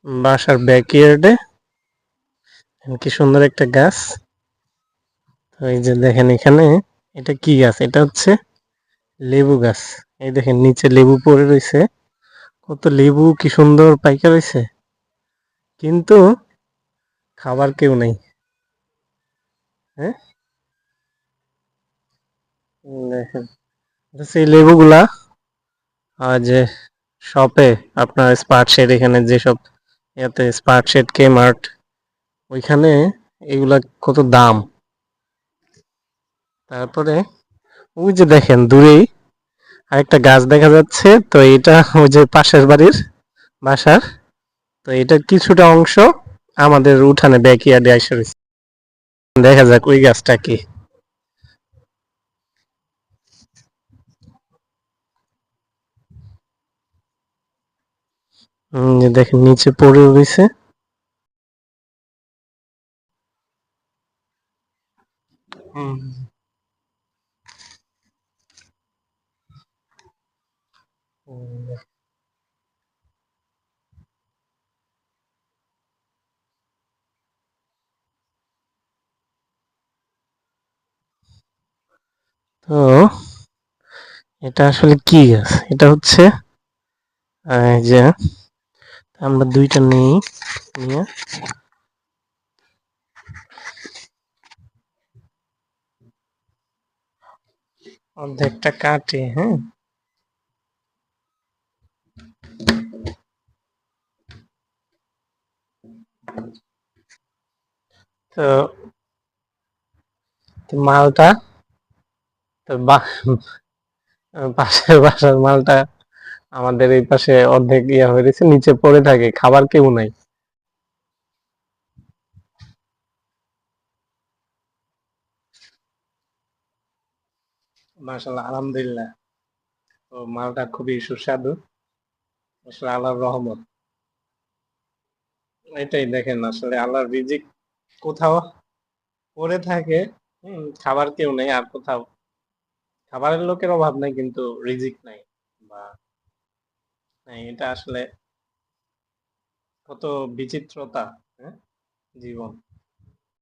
বাসার ব্যাকইয়ার্ডে কি সুন্দর একটা গাছ। তো এই যে দেখেন এখানে এটা কি গাছ? এটা হচ্ছে লেবু গাছ। এই দেখেন নিচে লেবু পড়ে রয়েছে। কত লেবু কি সুন্দর পাইকা রয়েছে, কিন্তু খাবার কেউ নেই। হ্যাঁ, দেখেন সেই লেবুগুলা যে শপে আপনার স্পার্ট শেড, এখানে যেসব ইয়াতে স্পার্ট শেড, কে মার্ট, ওইখানে এগুলা কত দাম। তারপরে ওই যে দেখেন দূরেই আরেকটা গাছ দেখা যাচ্ছে। তো এটা ওই যে পাশের বাড়ির বাসার। তো এটার কিছুটা অংশ আমাদের উঠানে ব্যাকইয়ার্ডে এসে রয়েছে। দেখা যাক ওই গাছটা কি। যে দেখেন নিচে পড়ে রয়েছে। হুম, হুম, তো এটা আসলে কি গাছ? এটা হচ্ছে এই যে আমরা দুইটা নিই, নিয়ে অর্ধেকটা কাটি। হ্যাঁ, তো তো মালটা, তো পাশের বাসার মালটা আমাদের এই পাশে অর্ধেক ইয়া হয়ে গেছে, নিচে পড়ে থাকে, খাবার কেউ নাই। মাশাআল্লাহ, আলহামদুলিল্লাহ। তো মালটা খুবই সুস্বাদু, আসলে আল্লাহর রহমত। এটাই দেখেন, আসলে আল্লাহর রিজিক কোথাও পড়ে থাকে। খাবার কেউ নেই, আর কোথাও খাবারের লোকের অভাব নাই, কিন্তু রিজিক নাই বা নাই। এটা আসলে কত বিচিত্রতা, হ্যাঁ, জীবন।